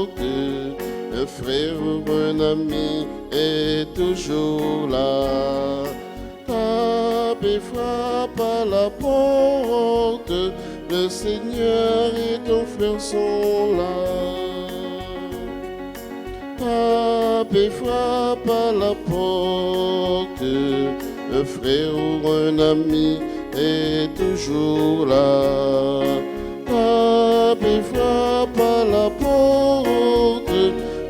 Un frère ou un ami est toujours là. Tape et frappe à la porte, le Seigneur et ton frère sont là. Tape et frappe à la porte, un frère ou un ami est toujours là. Tape et frappe à la porte,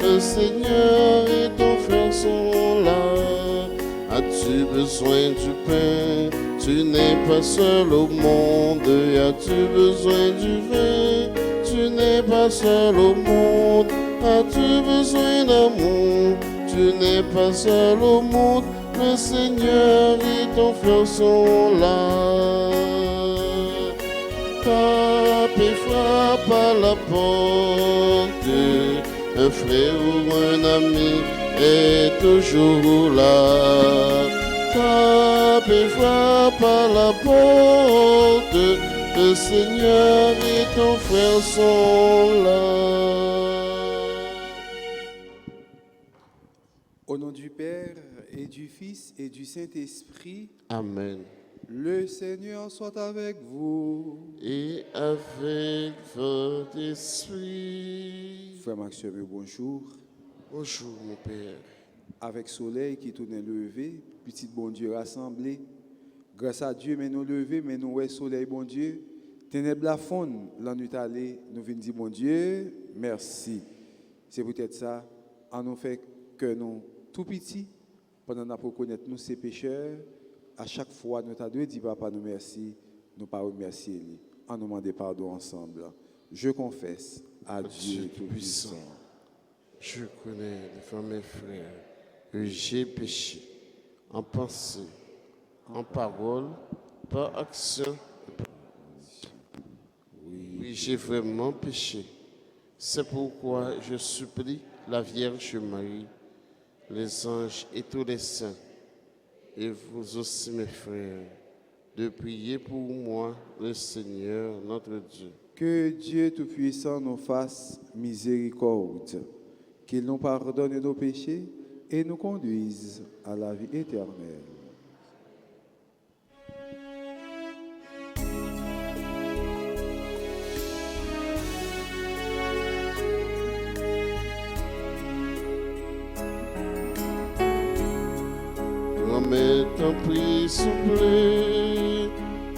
le Seigneur et ton frère sont là. As-tu besoin du pain? Tu n'es pas seul au monde. As-tu besoin du vin? Tu n'es pas seul au monde. As-tu besoin d'amour? Tu n'es pas seul au monde. Le Seigneur et ton frère sont là. Tape et frappe à la porte, un frère ou un ami est toujours là. Tape et frappe à la porte, le Seigneur et ton frère sont là. Au nom du Père et du Fils et du Saint-Esprit, Amen. le Seigneur soit avec vous. Et avec votre esprit. Frère Maxime, bonjour. Bonjour mon Père. Avec soleil qui tourne levé, petit bon Dieu rassemblé, grâce à Dieu, mais nous lever, mais nous ouais soleil bon Dieu, ténèbres la fond, la nuit allée, nous venons dire bon Dieu, merci. C'est peut-être ça, en nous fait que nous tout petit, pendant qu'on pour connaître nous ces pécheurs, à chaque fois nous t'avons dit papa nous merci, nous pas remercier lui, en nous demandant pardon ensemble. Je confesse à Dieu Tout-Puissant. Je connais devant mes frères que j'ai péché en pensée, en parole, par action. Oui, j'ai vraiment péché. C'est pourquoi je supplie la Vierge Marie, les anges et tous les saints, et vous aussi mes frères, de prier pour moi, le Seigneur, notre Dieu. Que Dieu Tout-Puissant nous fasse miséricorde, qu'il nous pardonne nos péchés et nous conduise à la vie éternelle. Grand-mère, t'en prie, souple.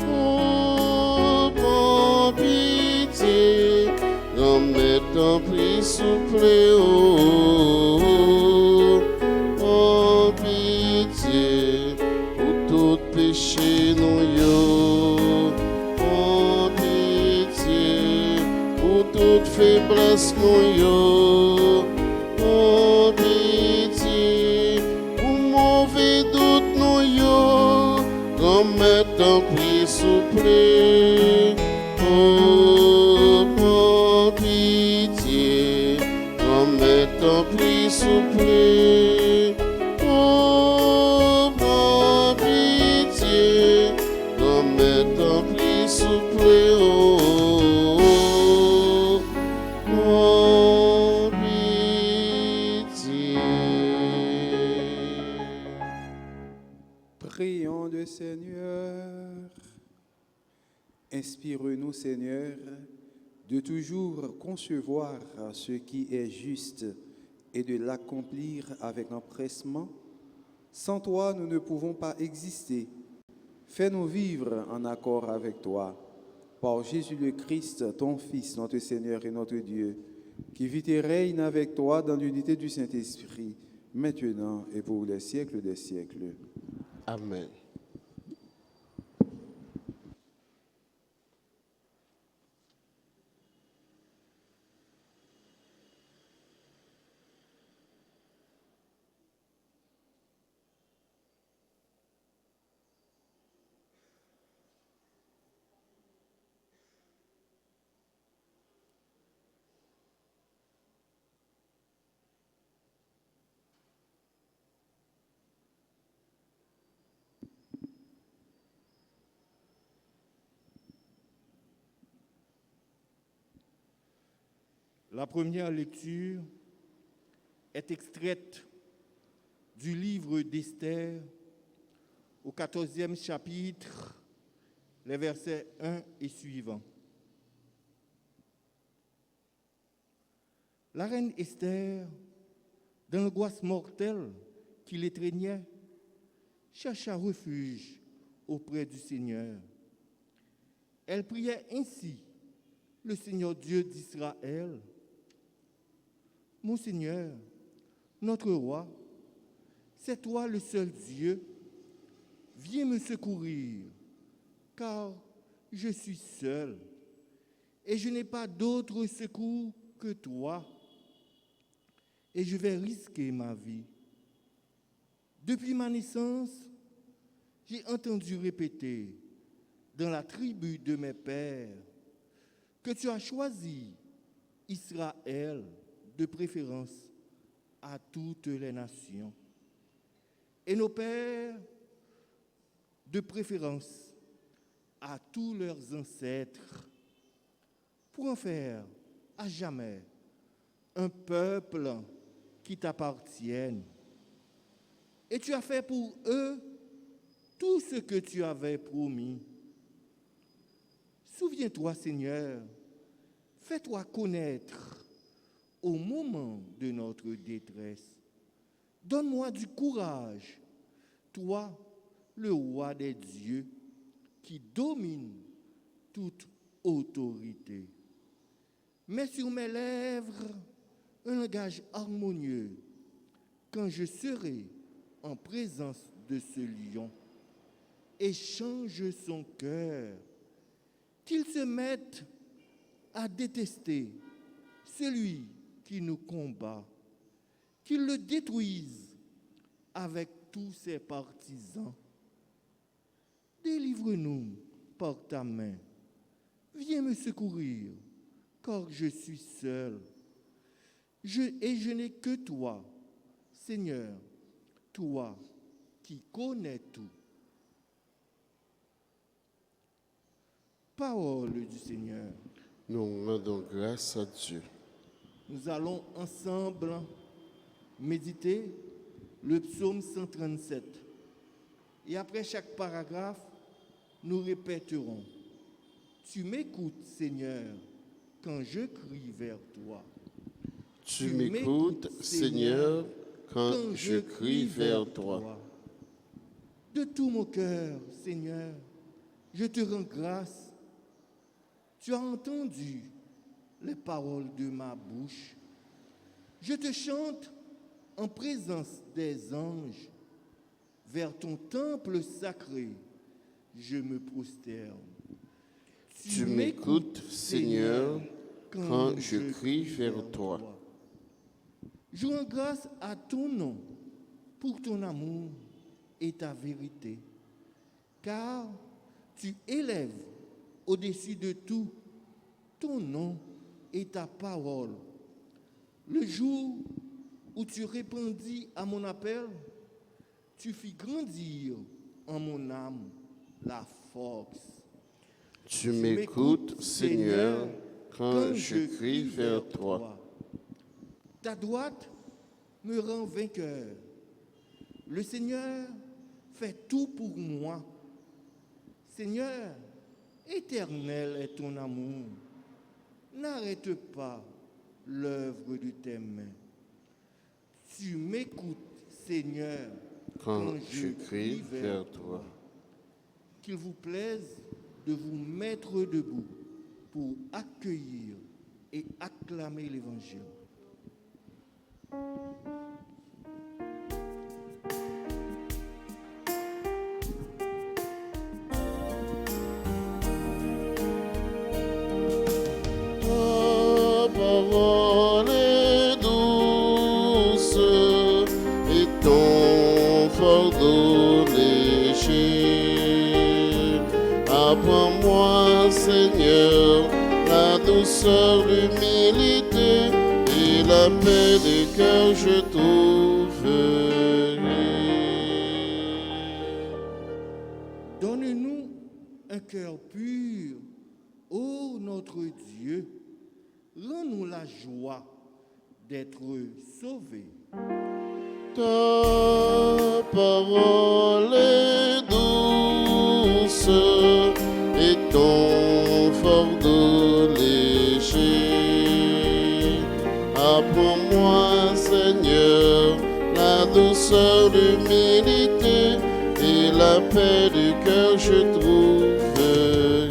Oh, prends pitié. Grand-mère, t'en prie, souple. Oh, prends pitié. Pour tout péché, non, yo. Prends pitié. Pour toute faiblesse, non, yo. Prends pitié. Pour mauvais doute, non, yo. Grand-mère, t'en prie, souple. Oh, prends pitié. Grand-mère, t'en prie, souple. Oh, prends pitié. Grand-mère, t'en prie, souple. Oh, prends pitié. Prions le Seigneur. Inspire-nous, Seigneur, de toujours concevoir ce qui est juste et de l'accomplir avec empressement. Sans toi, nous ne pouvons pas exister. Fais-nous vivre en accord avec toi. Par Jésus le Christ, ton Fils, notre Seigneur et notre Dieu, qui vit et règne avec toi dans l'unité du Saint-Esprit, maintenant et pour les siècles des siècles. Amen. La première lecture est extraite du livre d'Esther au 14e chapitre, les versets 1 et suivants. La reine Esther, dans l'angoisse mortelle qui l'étreignait, chercha refuge auprès du Seigneur. Elle priait ainsi le Seigneur Dieu d'Israël. Mon Seigneur, notre roi, c'est toi le seul Dieu. Viens me secourir, car je suis seul et je n'ai pas d'autre secours que toi. Et je vais risquer ma vie. Depuis ma naissance, j'ai entendu répéter dans la tribu de mes pères que tu as choisi Israël de préférence à toutes les nations. Et nos pères de préférence à tous leurs ancêtres pour en faire à jamais un peuple qui t'appartienne. Et tu as fait pour eux tout ce que tu avais promis. Souviens-toi, Seigneur, fais-toi connaître au moment de notre détresse. Donne-moi du courage, toi, le roi des dieux, qui domine toute autorité. Mets sur mes lèvres un langage harmonieux quand je serai en présence de ce lion, et change son cœur, qu'il se mette à détester celui qui nous combat, qu'il le détruise avec tous ses partisans. Délivre-nous par ta main, viens me secourir, car je suis seul. Et je n'ai que toi, Seigneur, toi qui connais tout. Parole du Seigneur. Nous rendons grâce à Dieu. Nous allons ensemble méditer le psaume 137. Et après chaque paragraphe, nous répéterons: Tu m'écoutes, Seigneur, quand je crie vers toi. Tu m'écoutes, Seigneur, quand je crie vers toi. De tout mon cœur, Seigneur, je te rends grâce. Tu as entendu les paroles de ma bouche. Je te chante en présence des anges. Vers ton temple sacré, je me prosterne. Tu m'écoutes, Seigneur, quand je crie vers toi. Je rends grâce à ton nom pour ton amour et ta vérité, car tu élèves au-dessus de tout ton nom et ta parole. Le jour où tu répondis à mon appel, tu fis grandir en mon âme la force. Tu m'écoutes, Seigneur, quand je crie vers toi. Ta droite me rend vainqueur. Le Seigneur fait tout pour moi. Seigneur, éternel est ton amour. N'arrête pas l'œuvre de tes mains. Tu m'écoutes, Seigneur, quand je crie vers toi. Qu'il vous plaise de vous mettre debout pour accueillir et acclamer l'Évangile. Ta parole est douce et ton fardeau léger. Apprends-moi, Seigneur, la douceur, l'humilité et la paix de cœur, je trouverai. Donne-nous un cœur pur, ô notre Dieu, rends-nous la joie d'être sauvés. Ta parole est douce et ton fardeau léger. Apprends-moi, Seigneur, la douceur, l'humilité et la paix du cœur je trouverai.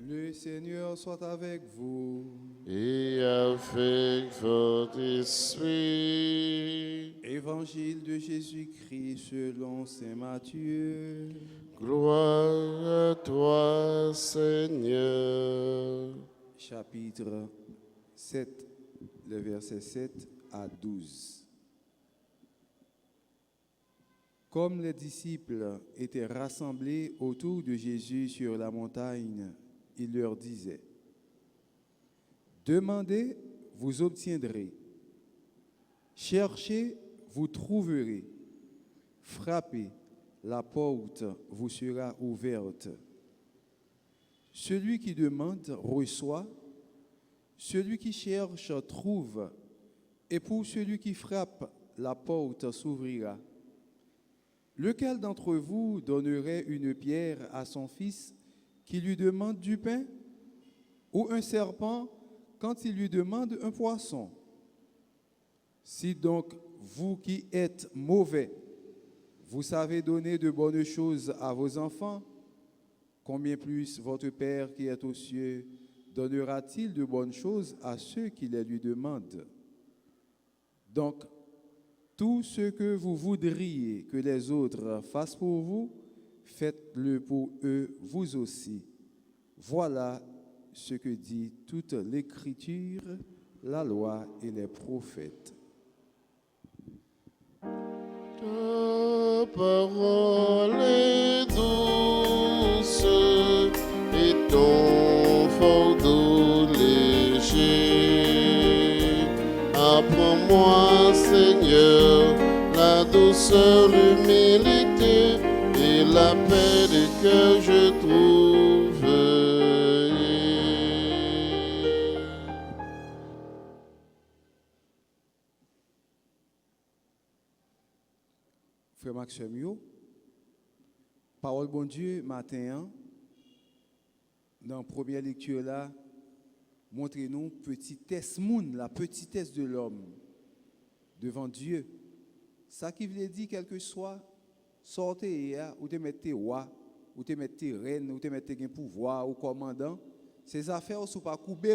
Le Seigneur soit avec vous. Et avec votre esprit. Évangile de Jésus-Christ selon saint Matthieu. Gloire à toi, Seigneur. Chapitre 7, le verset 7 à 12. Comme les disciples étaient rassemblés autour de Jésus sur la montagne, il leur disait: demandez, vous obtiendrez. Cherchez, vous trouverez. Frappez, la porte vous sera ouverte. Celui qui demande reçoit, celui qui cherche trouve, et pour celui qui frappe, la porte s'ouvrira. Lequel d'entre vous donnerait une pierre à son fils qui lui demande du pain, ou un serpent quand il lui demande un poisson? Si donc vous qui êtes mauvais, vous savez donner de bonnes choses à vos enfants, combien plus votre Père qui est aux cieux donnera-t-il de bonnes choses à ceux qui les lui demandent? Donc, tout ce que vous voudriez que les autres fassent pour vous, faites-le pour eux vous aussi. Voilà ce que dit toute l'Écriture, la loi et les prophètes. Ta parole est douce et ton fardeau léger. Apprends-moi, Seigneur, la douceur, l'humilité et la paix du cœur je trouverai. Frère Maxime, parole bon Dieu, matin, dans la première lecture là, montrez-nous petitesse moun, la petitesse de l'homme devant Dieu. Ça qui veut dire, quel que soit, sortez ou te mettez roi, ou te mettez reine, ou te mettez un pouvoir, ou commandant, ces affaires ne sont pas coupées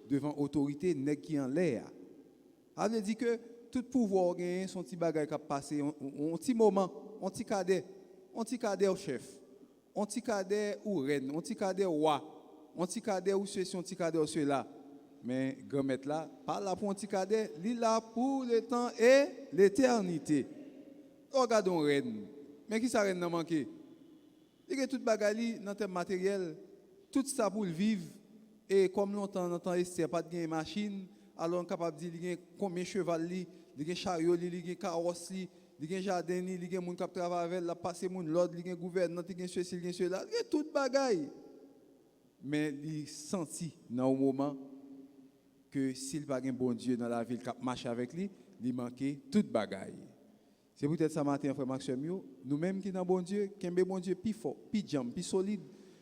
devant l'autorité nèg qui en l'air. Ça veut dire que tout pouvoir gagne son petit bagage qui a passé un petit moment, un petit cadet au chef, un petit cadet ou reine, un petit cadet au roi, un petit cadet ou ceci, un petit cadet ou cela. Mais grand-maître là, pas là pour un petit cadet, il est là pour le temps et l'éternité. Regardons reine. Mais qui ça reine n'a manqué? Il y a tout bagage dans termes matériel, tout ça pour le vivre. Et comme longtemps, dans Esther, pas de machine, alors on est capable de dire combien de cheval, il y a chariot, il y a carrosse, il y a jardin, il y a des gens qui travaillent avec, il y a passé l'ordre, il y a gouvernement, il y a ceci, il y a cela, il y a tout bagaille. Mais il sentit dans le moment que s'il n'y a pas un bon Dieu dans la ville qui marche avec lui, il manquait tout bagaille. C'est peut-être ça matin, frère Maxime, nous-mêmes qui sommes bon Dieu, qui sommes bon Dieu plus fort, plus jam, plus solide,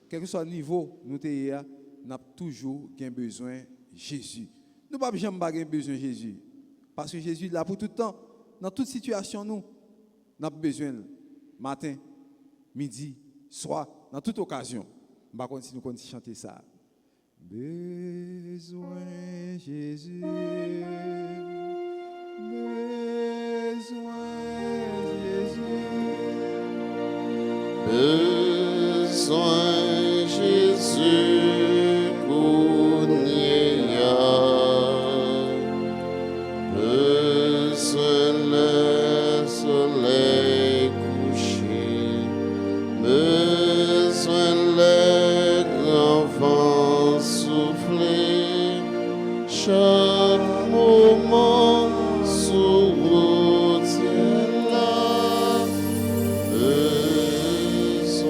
quel que soit le niveau, nous avons toujours besoin de Jésus. Nous n'avons jamais besoin de Jésus. Parce que Jésus est là pour tout le temps. Dans toute situation, nous avons besoin de matin, midi, soir, dans toute occasion. Nous allons continuer à chanter ça. Besoin Jésus, besoin Jésus, besoin Jésus pour Nia, besoin le soleil couché, besoin le grand vent souffler, chaque moment sous route là, besoin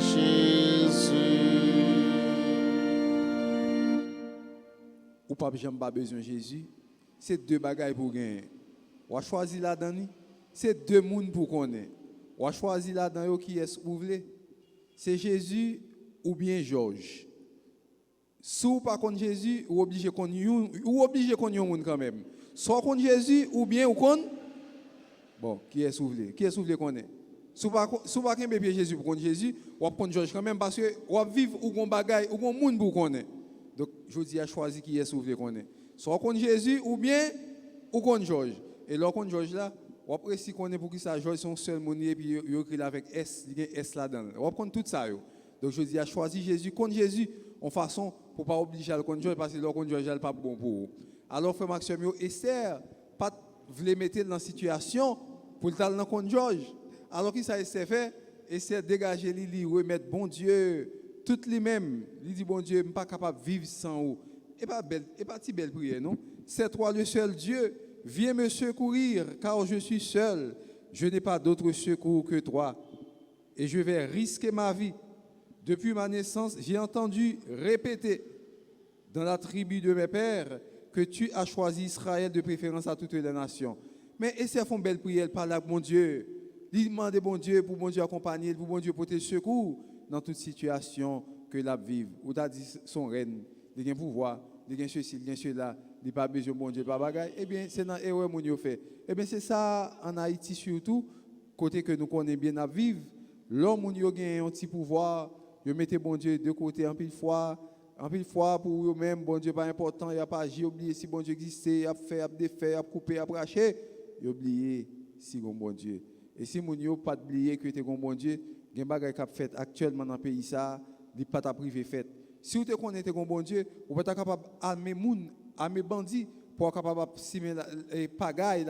Jésus. ou pas jamais pas besoin de Jésus, c'est deux bagages pour gagner. On a choisi là-dedans, c'est deux mondes pour connaître. On a choisi là-dedans qui est ouvert. C'est Jésus ou bien Georges. Si vous pas contre Jésus, vous obligé de connaître quand même. Soit contre Jésus ou bien ou contre. Bon, qui est ouvert? Qui est ouvert connaît? Si vous pas contre Jésus pour contre Jésus, vous contre Georges quand même parce que vous vivre ou gon bagaille ou gon monde pour connaître. Donc je dis à choisir qui est ouvert connaît. Soit contre Jésus ou bien ou contre Georges. Et là contre Georges là, ou après si connaît pour qui ça Georges son seul monde et puis il écrit avec S, il y a S là-dedans. On prend tout ça yo. Donc je dis à choisir Jésus contre Jésus en façon pour pas obliger à le contre Georges parce que le contre Georges n'est pas bon pour vous. Alors frère Maxime yo Esther pas voulait mettre dans situation pour le dans contre Georges. Alors qu'il ça s'est fait, essayer de dégager lui remettre bon Dieu tout lui-même. Il dit bon Dieu, je ne suis pas capable de vivre sans vous. Et pas belle, et pas si belle prière non. C'est toi le seul Dieu. Viens me secourir, car je suis seul. Je n'ai pas d'autre secours que toi. Et je vais risquer ma vie. Depuis ma naissance, j'ai entendu répéter dans la tribu de mes pères que tu as choisi Israël de préférence à toutes les nations. Mais essaie de faire une belle prière, parle à mon Dieu. Il demande bon Dieu pour bon Dieu accompagner, pour bon Dieu porter secours dans toute situation que la vive. Ou t'as dit son reine, il a un pouvoir, il a ceci, il a cela. Il n'a pas besoin de bon Dieu, pas bagaille. Eh bien, c'est dans l'erreur que nous fait. Eh bien, c'est ça en Haïti surtout, côté que nous connaissons bien à vivre. L'homme qui a un petit pouvoir, il met bon Dieu de côté en pile fois pour eux-mêmes, bon Dieu pas important, il n'y a pas agi, oublié si bon Dieu existait, il a fait, il a défait, il a coupé, il a braché, il a oublié si bon Dieu. Et si vous n'avez pas oublié que tu es bon Dieu, il y a des choses qui sont faites actuellement dans le pays, ça, il pas ta privé fait. Si vous connaissez bon Dieu, vous n'êtes pas capable d'armer les bandits pour être capable de pagaille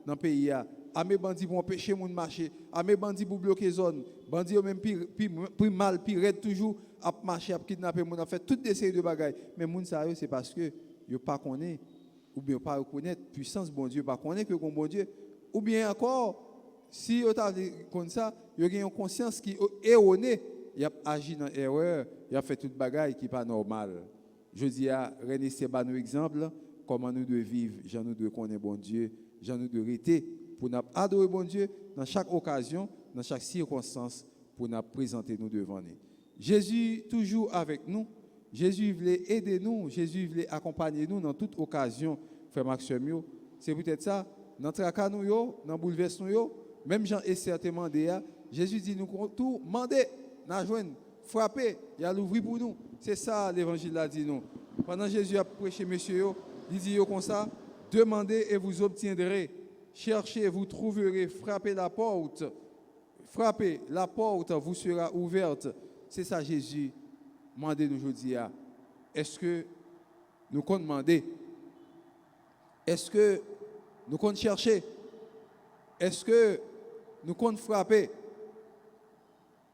dans le pays. Armer bandits pour empêcher les gens de marcher. Armer bandits pour bloquer les zones. Bandits même plus mal, plus raide toujours, à marcher, à kidnapper les gens, à faire toutes des séries de bagailles. Mais les gens, c'est parce que ils ne connaissent pas, ou bien pas reconnaître la puissance de bon Dieu, pas connaître que bon Dieu. Ou bien encore, si vous avez comme ça, vous avez une conscience qui est erronée, il a agi dans l'erreur, il a fait toute bagaille qui n'est pas normale. Je dis à René Seba nos exemples, comment nous devons vivre, j'en nous devons connaître bon Dieu, j'en nous devons rester pour nous adorer bon Dieu dans chaque occasion, dans chaque circonstance, pour nous présenter nous devant nous. Jésus toujours avec nous, Jésus voulait aider nous, Jésus voulait accompagner nous dans toute occasion, frère Maxime. C'est peut-être ça, dans le tracas nous, dans le bouleversement nous, même Jean et certainement déjà, Jésus dit nous tout, mandez, nous joindre, frapper, il a l'ouvrir pour nous. C'est ça l'évangile a dit nous. Pendant Jésus a prêché monsieur, il dit comme ça, demandez et vous obtiendrez. Cherchez et vous trouverez. Frappez la porte. Frappez, la porte vous sera ouverte. C'est ça Jésus demandez nous aujourd'hui. Est-ce que nous comptons demander? Est-ce que nous comptons chercher? Est-ce que nous comptons frapper?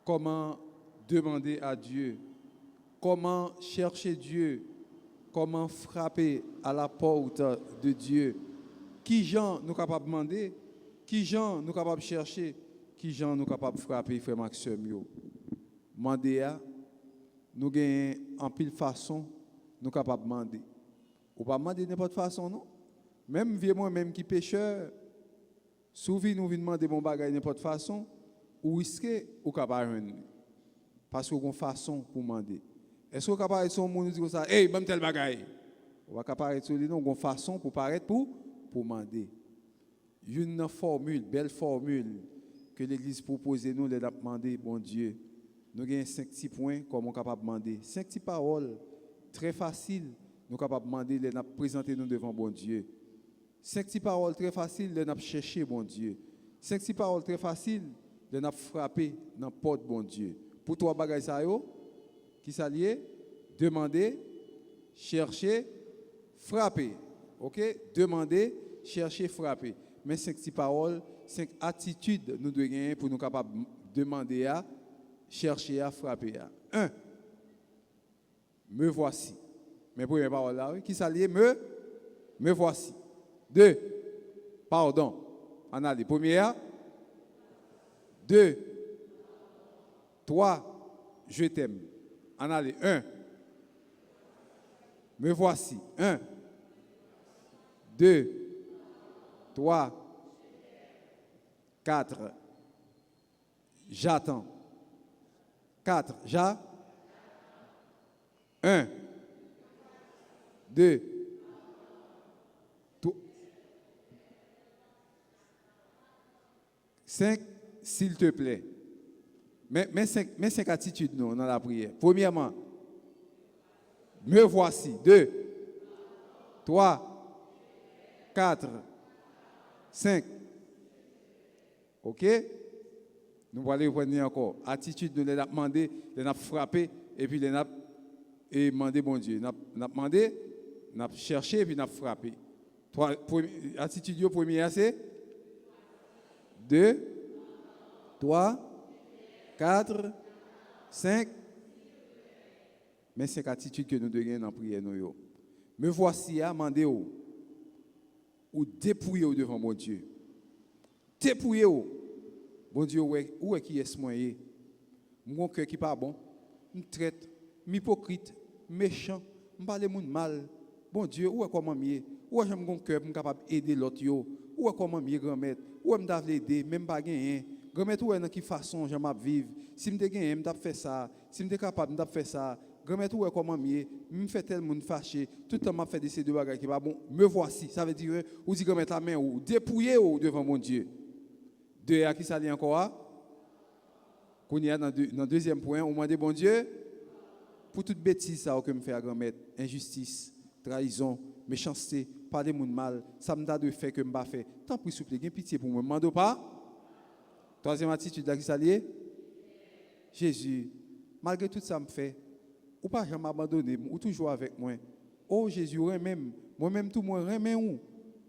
Comment demander à Dieu? Comment chercher Dieu? Comment frapper à la porte de Dieu? Qui gens nous capables de demander? Qui gens nous capables de chercher? Qui gens nous capables de frapper, frère Maxime? Demander à nous gagnons en pile façon, nous capables de demander. Ou pas demander n'importe façon, non? Même vieux moi-même qui pécheur, souvent nous venons demander mon bagage n'importe façon, ou risquer ou capable de parce qu'on a une façon pour demander. Est-ce qu'on est capable de dire monde dit comme ça, hey, même tel bagaille. On va capable de dire non, une façon pour paraître pour demander. Une formule, belle formule que l'Église propose nous de demander, bon Dieu. Nous avons 5 petits points comme on est capable de demander. 5 petites paroles très faciles, nous sommes capables de demander, de présenter nous devant bon Dieu. 5 petites paroles très faciles, de nous chercher bon Dieu. 5 petites paroles très faciles, de nous frapper dans la porte bon Dieu. Pour toi, bagaille ça yo, qui s'allie, demander, chercher, frapper. OK? Demander, chercher, frapper. Mais 5 petites paroles, 5 attitudes nous devons gagner pour nous capables de demander à, chercher à, frapper à. 1. Me voici. Mes premières paroles là, oui. Qui s'allie, me voici. 2. Pardon. On a les premières. 2. 3. Je t'aime. On a les 1. Me voici. 1, 2, 3, 4. J'attends. 4. 1, 2, 3, 5, s'il te plaît. Mais cinq attitudes non, dans la prière. Premièrement, me voici. 2, 3, 4, 5. OK? Nous allons reprendre encore. Attitude, nous l'avons demandé, nous l'avons frappé, et puis nous l'avons demandé, bon Dieu. Nous avons demandé, nous avons cherché, et puis nous avons frappé. Attitude première, c'est 2, 3, 4, 5. Mais c'est l'attitude que nous devons dans la prière. Me voici à demander ou dépouiller devant mon Dieu. Dépouiller ou. Bon Dieu, où est qui est-ce moi? Mon cœur qui n'est pas bon. Je traite, hypocrite, méchant, je parle de mal. Bon Dieu, où est comment mieux? Où est mon cœur pour capable aider l'autre? Où est comment mieux grand-mère? Où est me d'aider aider même pas gagner? Grand-mère, où est dans quelle façon je m'ap vivre? Si me gagner, me faire ça. Si me capable, me faire ça. Grand-mère, où est comment mieux? Me fait tel monde fâché. Tout le temps m'a fait des deux bagages qui pas bon. Me voici. Ça veut dire ou dit grand-mère la main ou dépouiller devant mon Dieu. De à qui ça dit encore? Qu'on y a dans le deuxième point, on m'a dit bon Dieu pour toute bêtise ça que me fait à grand-mère, injustice, trahison, méchanceté, parler moun mal, ça me da de fait que me pas fait. Tant pis s'il vous plaît, pitié pour moi, mando pas. Troisième attitude là qui ça lié? Jésus, malgré tout ça me fait, ou pas jamais abandonné, ou toujours avec moi. Oh Jésus, moi-même tout moi remets ou.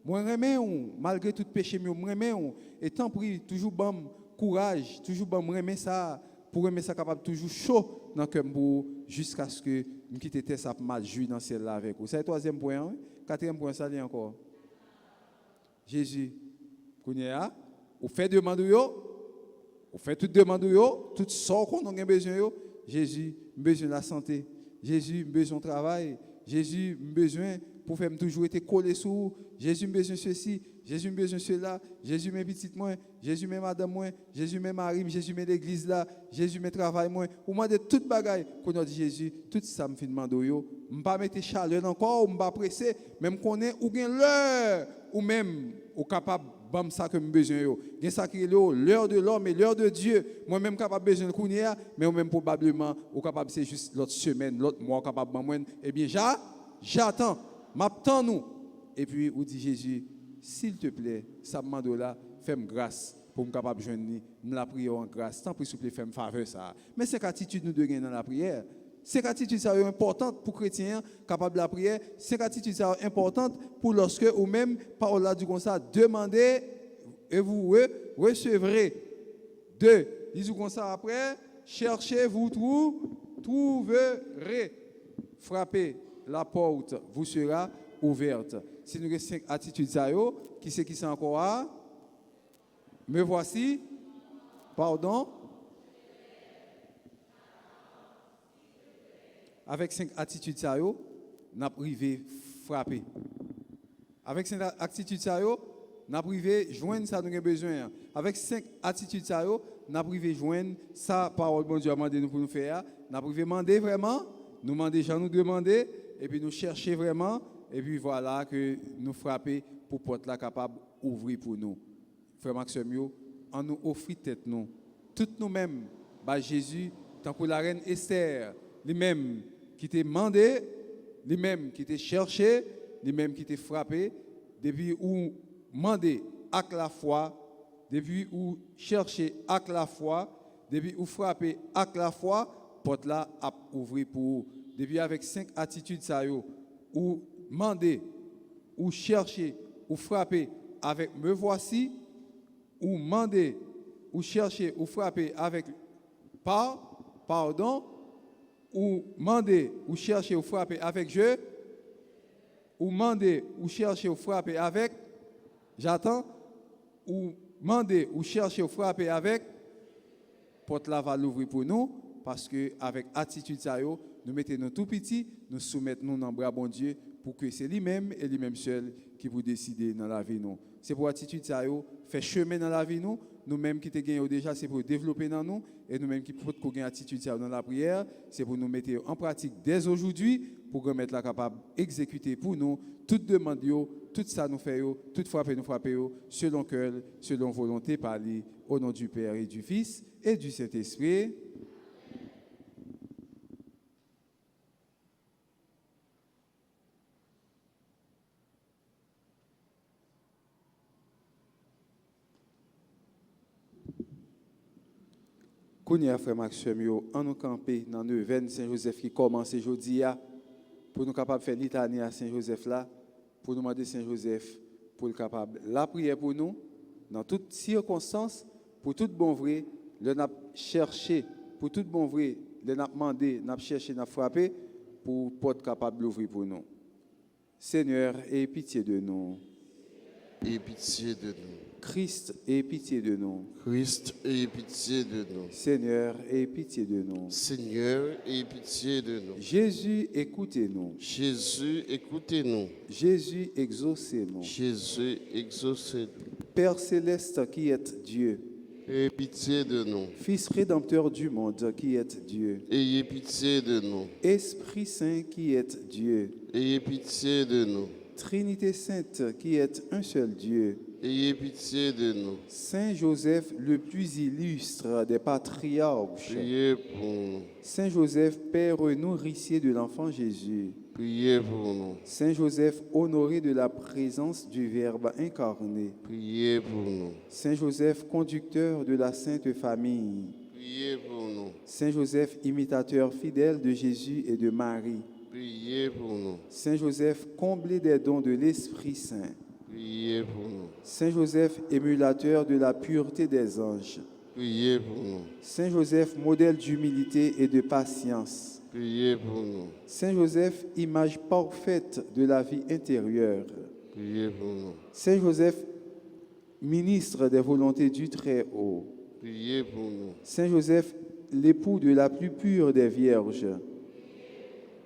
Moi remets ou malgré tout péché moi remets ou et tant pis toujours bon courage, toujours bon remets ça pour remettre ça capable toujours chaud dans cœur pour jusqu'à ce que me quitte terre ça mal jouer dans ciel là avec vous. C'est le troisième point, hein? Quatrième point ça là encore. Jésus, kounya, ou fait demande yo, ou fait toute demande yo, tout ça qu'on a besoin yo. Jésus, besoin de la santé. Jésus, besoin de travail. Jésus, besoin pour faire toujours être collé sous. Jésus, besoin de ceci. Jésus, besoin de cela. Jésus, mes petites moins. Jésus, mes madame moins. Jésus, mes maris. Jésus, mes l'église là. Jésus, mes travail moins. Ou moi de toute bagaille qu'on a dit Jésus, tout ça me fait demander yo. Je ne pas mettre chaleur encore, ou je pas presser, même qu'on est ou bien l'heure ou même ou capable bam ça que me besoin yo. Gen ça qui l'heure de l'homme et l'heure de Dieu. Moi même capable besoin de connaître, mais même probablement ou capable c'est juste l'autre semaine, l'autre mois capable moi. Eh bien j'attends, m'attends nous. Et puis ou dit Jésus, s'il te plaît, ça me demande là, fais-moi grâce pour me capable joindre me la prière en grâce. Tant pis s'il te plaît, fais-moi faveur ça. Mais c'est attitude nous de gagner dans la prière. C'est attitude ça est importante pour chrétiens capables de la prière. C'est attitude ça est importante pour lorsque ou même par là du comme ça demandez et vous recevrez. 2. Disons comme ça après, cherchez vous trouverez. Frappez, la porte vous sera ouverte. Si nous avons 5 attitudes ça yo, qui c'est encore à? Me voici. Pardon. Avec 5 attitudes, ça yo, n'a privé frapper. Avec 5 attitudes, ça yo, n'a privé joindre ça nous avons besoin. Avec 5 attitudes, ça yo, n'a privé joindre ça parole bon Dieu a demandé nous pour nous faire. N'a privé demander vraiment, nous demander gens nous demander et puis nous chercher vraiment et puis voilà que nous frapper pour porte là capable ouvrir pour nous. Frère Maxime, en nous offrir tête nous, toutes nous-mêmes, bah Jésus, tant que la reine Esther, lui-même qui t'a demandé, lui-même qui t'a cherché, lui-même qui t'a frappé, depuis où demandé avec la foi, depuis où cherché avec la foi, depuis où frappé avec la foi, porte là à ouvrir pour depuis avec 5 attitudes ça yo, ou demander, ou chercher, ou frapper avec me voici, ou demander, ou chercher, ou frapper avec pardon, ou demander, ou chercher, ou frapper avec je, ou demander, ou chercher, ou frapper avec j'attends, ou demander, ou chercher, ou frapper avec porte là va l'ouvrir pour nous, parce que avec attitude ça yo, nous mettons nous tout petits, nous soumettons nous dans le bras bon Dieu pour que c'est lui-même et lui-même seul qui vous décider dans la vie nous. C'est pour attitude ça yo, fait chemin dans la vie nous, nous-mêmes qui te gagnons déjà c'est pour développer dans nous et nous-mêmes qui pour qu'on gagne attitude ça dans la prière, c'est pour nous mettre en pratique dès aujourd'hui pour remettre la capable exécuter pour nous toute demande yo, tout ça nous fait yo, toute frappe nous frappe yo, selon cœur, selon volonté par lui, au nom du Père et du Fils et du Saint-Esprit. Kounia frère Maxime yo, en nous camper dans Neuvaine Saint-Joseph qui commence aujourd'hui pour nous capable faire litanie à Saint-Joseph là, pour nous demander Saint-Joseph pour le capable la prière pour nous dans toutes circonstances, pour tout bon vrai, le n'a cherché, pour tout bon vrai, le n'a demandé, n'a cherché, n'a frappé pour être capable d'ouvrir pour nous. Seigneur, aie pitié de nous. Aie pitié de nous. Christ, aie pitié de nous. Christ, aie pitié de nous. Seigneur, aie pitié de nous. Seigneur, aie pitié de nous. Jésus, écoutez-nous. Jésus, écoutez-nous. Jésus, exaucez-nous. Jésus, exaucez-nous. Père céleste qui êtes Dieu, Aie pitié de nous. Fils rédempteur du monde qui êtes Dieu, Ayez pitié de nous. Esprit Saint qui êtes Dieu, Ayez pitié de nous. Trinité Sainte qui êtes un seul Dieu, Ayez pitié de nous. Saint Joseph le plus illustre des patriarches, Priez pour nous. Saint Joseph Père nourricier de l'enfant Jésus, Priez pour nous. Saint Joseph honoré de la présence du Verbe incarné, Priez pour nous. Saint Joseph conducteur de la Sainte Famille, Priez pour nous. Saint Joseph imitateur fidèle de Jésus et de Marie, Priez pour nous. Saint Joseph comblé des dons de l'Esprit Saint, Priez pour nous. Saint Joseph émulateur de la pureté des anges, Priez pour nous. Saint Joseph modèle d'humilité et de patience, Priez pour nous. Saint Joseph image parfaite de la vie intérieure, Priez pour nous. Saint Joseph ministre des volontés du Très-Haut, Priez pour nous. Saint Joseph l'époux de la plus pure des vierges,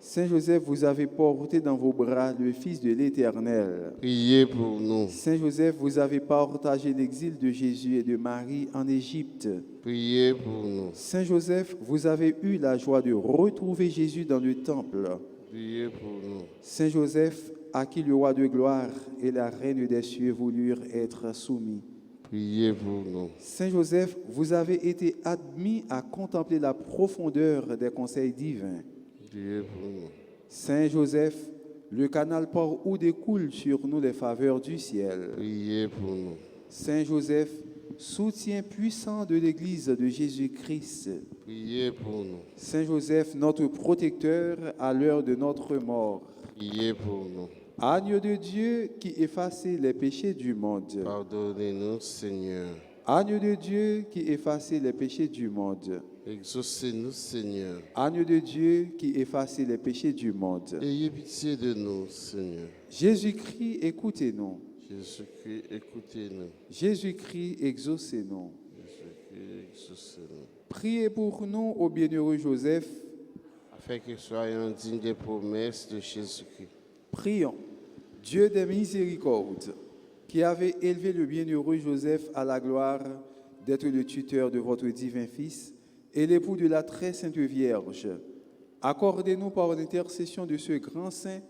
Saint Joseph, vous avez porté dans vos bras le Fils de l'Éternel. Priez pour nous. Saint Joseph, vous avez partagé l'exil de Jésus et de Marie en Égypte. Priez pour nous. Saint Joseph, vous avez eu la joie de retrouver Jésus dans le temple. Priez pour nous. Saint Joseph, à qui le roi de gloire et la reine des cieux voulurent être soumis. Priez pour nous. Saint Joseph, vous avez été admis à contempler la profondeur des conseils divins. Priez pour nous. Saint Joseph, le canal par où découlent sur nous les faveurs du ciel. Priez pour nous. Saint Joseph, soutien puissant de l'Église de Jésus-Christ. Priez pour nous. Saint Joseph, notre protecteur à l'heure de notre mort. Priez pour nous. Agneau de Dieu qui effacez les péchés du monde. Pardonnez-nous, Seigneur. Agneau de Dieu qui effacez les péchés du monde. Exaucez-nous, Seigneur. Agneau de Dieu qui effacez les péchés du monde. Ayez pitié de nous, Seigneur. Jésus-Christ, écoutez-nous. Jésus-Christ, écoutez-nous. Jésus-Christ, exaucez-nous. Jésus-Christ, exaucez-nous. Priez pour nous, ô bienheureux Joseph. Afin que soyons dignes des promesses de Jésus-Christ. Prions. Dieu des miséricordes, qui avez élevé le bienheureux Joseph à la gloire d'être le tuteur de votre divin Fils et l'époux de la très sainte Vierge, accordez-nous par l'intercession de ce grand saint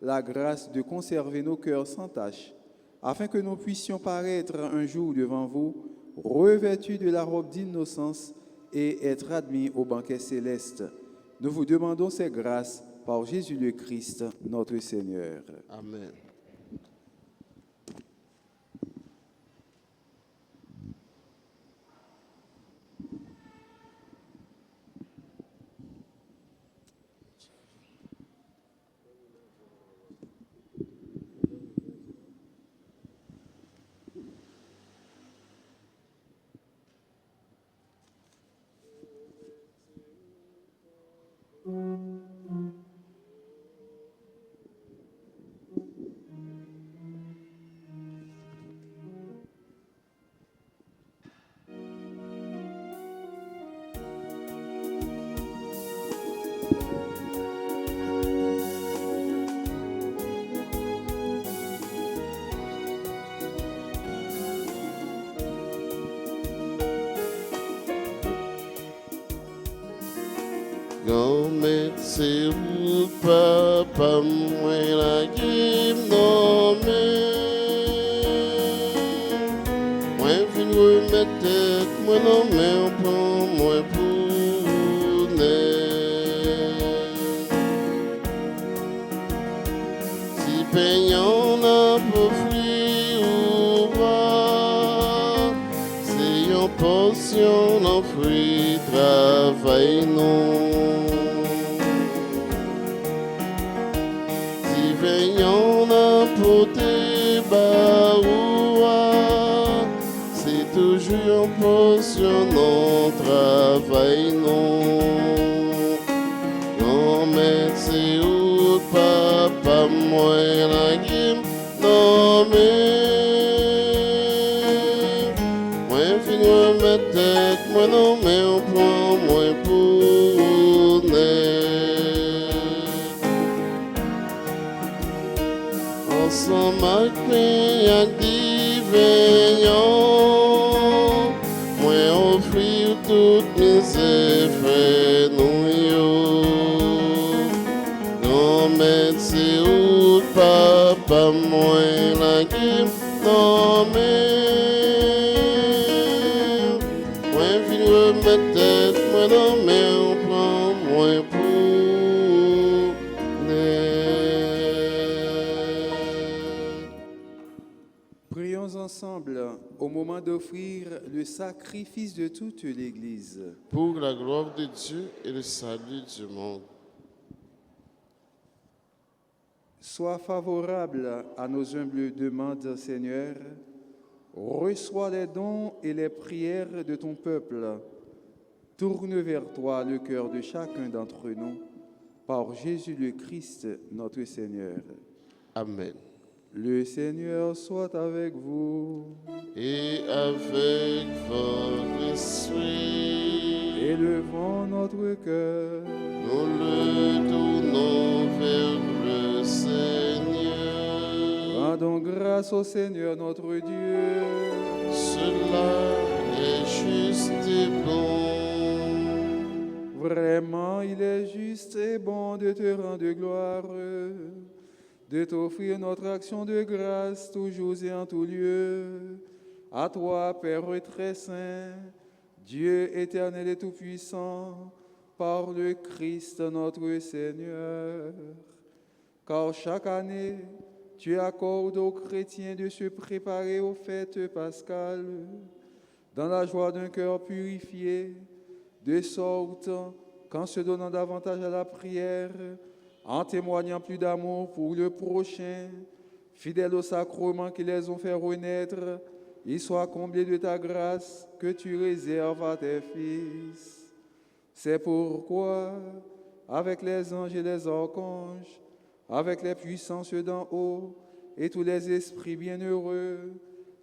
la grâce de conserver nos cœurs sans tache, afin que nous puissions paraître un jour devant vous, revêtus de la robe d'innocence et être admis au banquet céleste. Nous vous demandons ces grâces par Jésus le Christ, notre Seigneur. Amen. Gomet c'est où papa moi la game nommé. Moi vin remettre tête moi non mais pour moi pour naître. Si payant n'a pas fruit ou pas, c'est une portion d'un fruit travail non. Veillant à porter baroua, c'est toujours une portion non travail non. Non mais c'est où papa moi la game non mais moi fin remettre tête moi non mais on prend moi pour naître. Ensemble avec des veillants, moi offrir toutes mes effets nous. Non mais c'est où papa moi la game non mais moi vin remettre tête moi non mais on prend moi pour naître. Prions ensemble au moment d'offrir le sacrifice de toute l'Église. Pour la gloire de Dieu et le salut du monde. Sois favorable à nos humbles demandes, Seigneur. Reçois les dons et les prières de ton peuple. Tourne vers toi le cœur de chacun d'entre nous. Par Jésus le Christ, notre Seigneur. Amen. Le Seigneur soit avec vous. Et avec votre esprit, Élevons notre cœur. nous le tournons vers le Seigneur. Rendons grâce au Seigneur notre Dieu. Cela est juste et bon. Vraiment, il est juste et bon de te rendre gloire, de t'offrir notre action de grâce toujours et en tout lieu. À toi, Père très saint, Dieu éternel et tout-puissant, par le Christ notre Seigneur. Car chaque année, tu accordes aux chrétiens de se préparer aux fêtes pascales, dans la joie d'un cœur purifié, de sorte qu'en se donnant davantage à la prière, en témoignant plus d'amour pour le prochain, fidèles aux sacrements qui les ont fait renaître, ils soient comblés de ta grâce que tu réserves à tes fils. C'est pourquoi, avec les anges et les archanges, avec les puissances d'en haut et tous les esprits bienheureux,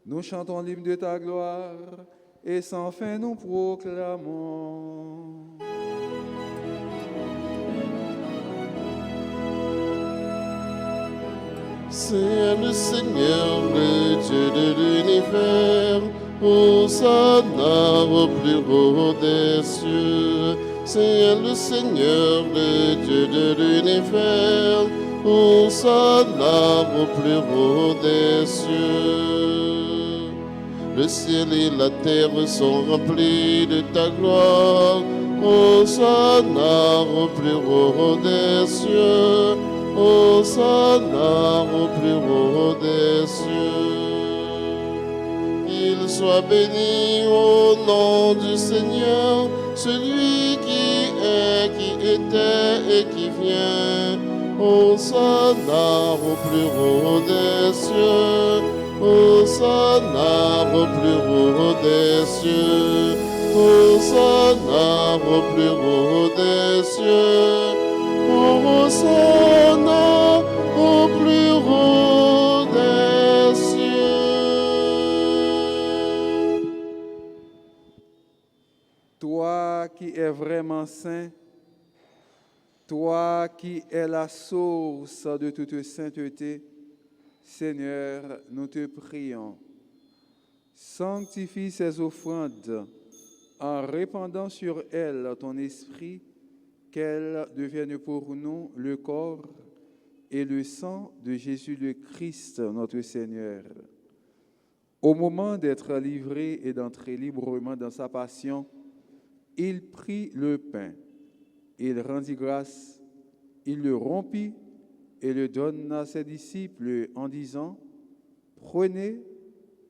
nous chantons l'hymne de ta gloire et sans fin nous proclamons. C'est le Seigneur, le Dieu de l'univers, Hosanna au plus haut des cieux. C'est le Seigneur, le Dieu de l'univers, Hosanna au plus haut des cieux. Le ciel et la terre sont remplis de ta gloire, Hosanna au plus haut des cieux. Hosanna au plus haut des cieux. Qu'il soit béni au nom du Seigneur, celui qui est, qui était et qui vient. Hosanna au plus haut des cieux. Hosanna au plus haut des cieux. Hosanna au plus haut des cieux. Hosanna au plus haut des cieux. Toi qui es vraiment saint, toi qui es la source de toute sainteté, Seigneur, nous te prions. Sanctifie ces offrandes en répandant sur elles ton esprit qu'elle devienne pour nous le corps et le sang de Jésus le Christ, notre Seigneur. Au moment d'être livré et d'entrer librement dans sa passion, il prit le pain, il rendit grâce, il le rompit et le donna à ses disciples en disant, « Prenez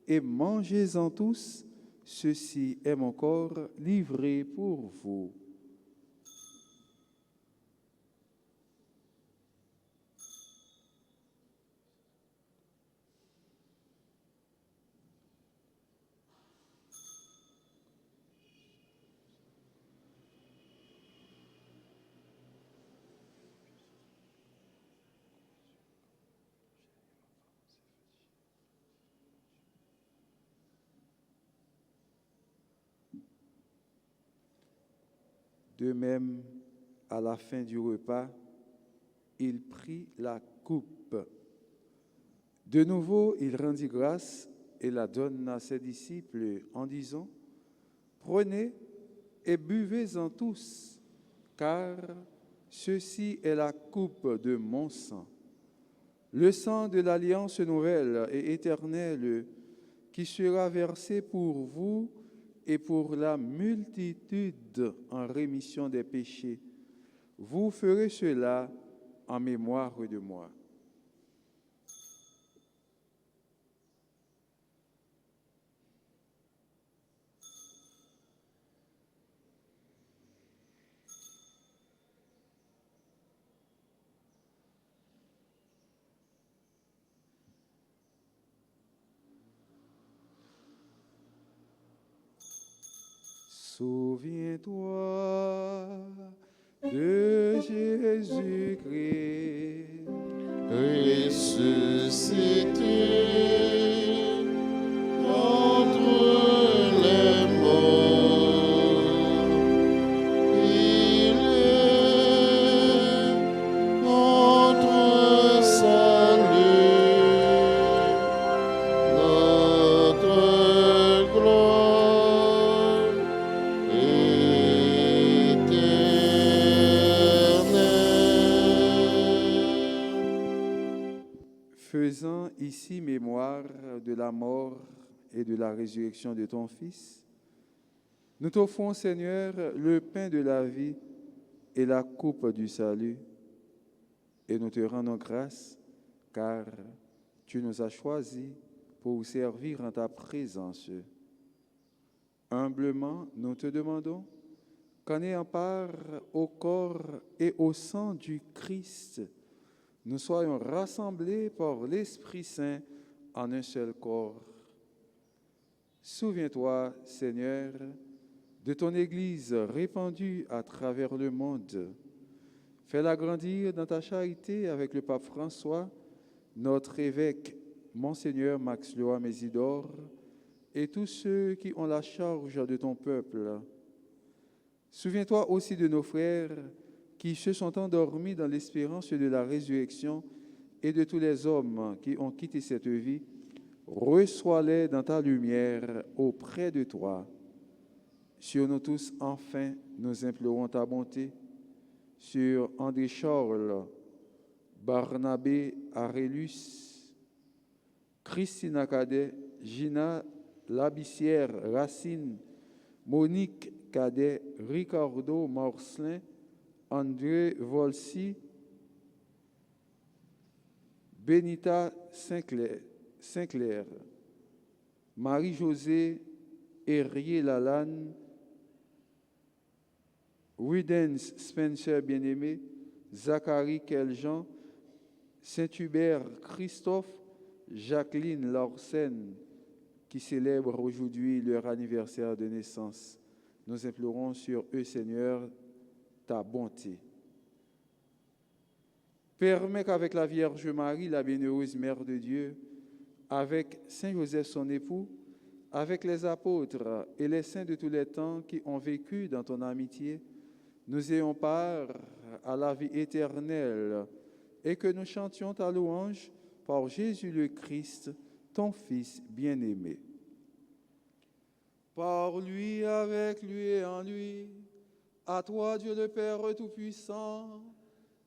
et mangez-en tous, ceci est mon corps livré pour vous. » De même, à la fin du repas, il prit la coupe. De nouveau, il rendit grâce et la donna à ses disciples en disant, « Prenez et buvez-en tous, car ceci est la coupe de mon sang, le sang de l'alliance nouvelle et éternelle qui sera versé pour vous et pour la multitude en rémission des péchés. Vous ferez cela en mémoire de moi. » Souviens-toi de Jésus-Christ, ressuscité entre les morts. Il est notre salut, notre gloire éternelle. faisant ici mémoire de la mort et de la résurrection de ton Fils, nous t'offrons, Seigneur, le pain de la vie et la coupe du salut, et nous te rendons grâce, car tu nous as choisis pour servir en ta présence. Humblement, nous te demandons qu'en ayant part au corps et au sang du Christ, nous soyons rassemblés par l'Esprit Saint en un seul corps. Souviens-toi, Seigneur, de ton Église répandue à travers le monde. Fais-la grandir dans ta charité avec le pape François, notre évêque, Monseigneur Max Loa Mésidor, et tous ceux qui ont la charge de ton peuple. Souviens-toi aussi de nos frères qui se sont endormis dans l'espérance de la résurrection et de tous les hommes qui ont quitté cette vie. Reçois-les dans ta lumière auprès de toi. Sur nous tous, enfin, nous implorons ta bonté. Sur André Charles, Barnabé Arellus, Christina Cadet, Gina Labissière, Racine, Monique Cadet, Ricardo Marcelin, André Volsi, Benita Sinclair, Marie-Josée Herrier Lalanne, Widens Spencer Bien-Aimé, Zachary Keljean, Saint-Hubert Christophe, Jacqueline Larsen, qui célèbrent aujourd'hui leur anniversaire de naissance. Nous implorons sur eux, Seigneur, ta bonté. Permets qu'avec la Vierge Marie, la bienheureuse Mère de Dieu, avec Saint Joseph son époux, avec les apôtres et les saints de tous les temps qui ont vécu dans ton amitié, nous ayons part à la vie éternelle et que nous chantions ta louange par Jésus le Christ, ton Fils bien-aimé. Par lui, avec lui et en lui, À toi, Dieu le Père Tout-Puissant,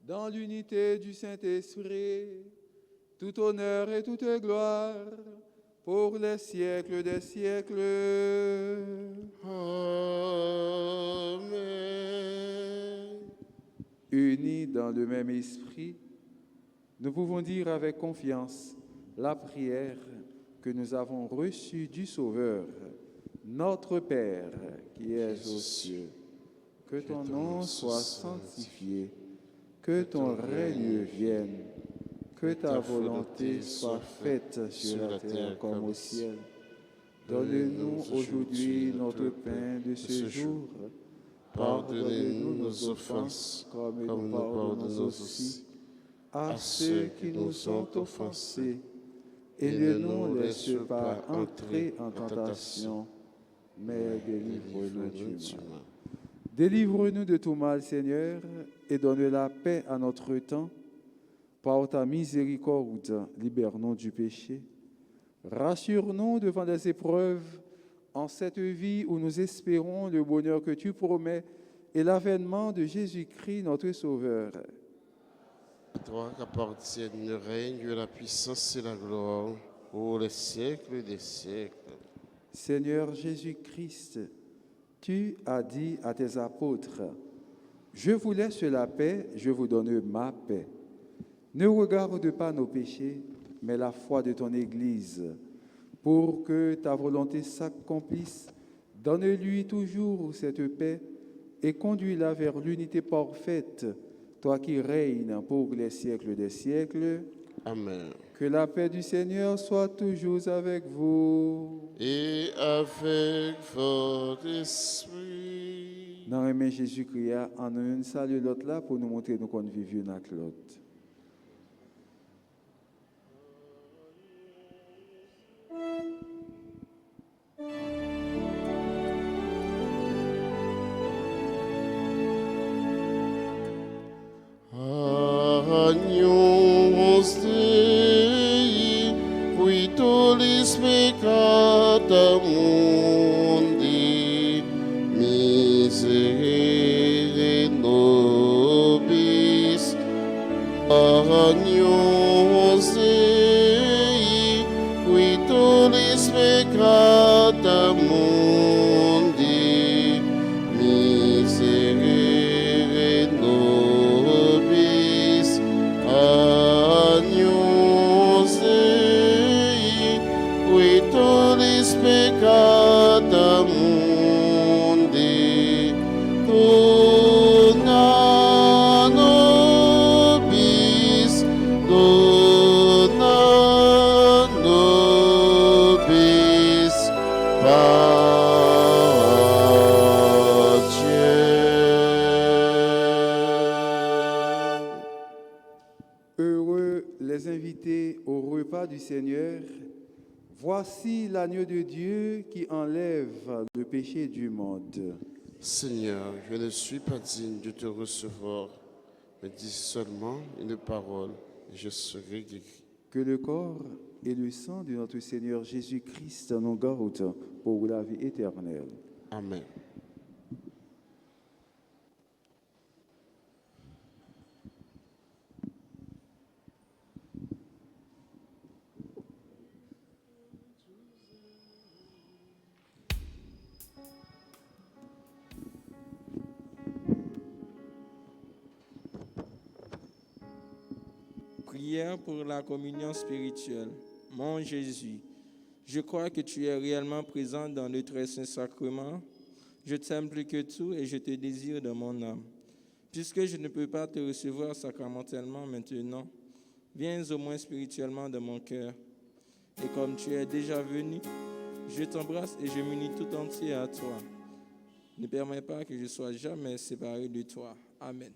dans l'unité du Saint-Esprit, tout honneur et toute gloire pour les siècles des siècles. Amen. Unis dans le même esprit, nous pouvons dire avec confiance la prière que nous avons reçue du Sauveur. Notre Père qui es aux cieux, que ton nom soit sanctifié, que ton règne vienne, que ta volonté soit faite sur la terre comme au ciel. Donne-nous aujourd'hui notre pain de ce jour. Pardonnez-nous nos offenses, comme nous pardonnons aussi à ceux qui nous ont offensés. Et ne nous laisse pas entrer en tentation, mais délivre-nous du mal. Délivre-nous de tout mal, Seigneur, et donne la paix à notre temps. Par ta miséricorde, libère-nous du péché. Rassure-nous devant les épreuves en cette vie où nous espérons le bonheur que tu promets et l'avènement de Jésus-Christ, notre Sauveur. À toi qu'appartiennent le règne, la puissance et la gloire pour les siècles des siècles. Seigneur Jésus-Christ, tu as dit à tes apôtres, « Je vous laisse la paix, je vous donne ma paix. Ne regarde pas nos péchés, mais la foi de ton Église. Pour que ta volonté s'accomplisse, donne-lui toujours cette paix et conduis-la vers l'unité parfaite, toi qui règnes pour les siècles des siècles. Amen. Que la paix du Seigneur soit toujours avec vous. Et avec votre esprit. Dans le nom de Jésus-Christ, en nous saluons l'autre là pour nous montrer nous qu'on vit l'un avec l'autre. Agnus Dei, qui tollis peccata mundi, miserere nobis. Agnus Dei, qui tollis peccata mundi, miserere nobis. Agnus Dei, qui tollis peccata mundi, dona nobis, pacem. Heureux les invités au repas du Seigneur. Voici l'agneau de Dieu qui enlève le péché du monde. Seigneur, je ne suis pas digne de te recevoir, mais dis seulement une parole et je serai guéri. Que le corps et le sang de notre Seigneur Jésus-Christ nous gardent pour la vie éternelle. Amen. Prière pour la communion spirituelle. Mon Jésus, je crois que tu es réellement présent dans le très saint sacrement. Je t'aime plus que tout et je te désire dans mon âme. Puisque je ne peux pas te recevoir sacramentellement maintenant, viens au moins spirituellement dans mon cœur. Et comme tu es déjà venu, je t'embrasse et je m'unis tout entier à toi. Ne permets pas que je sois jamais séparé de toi. Amen.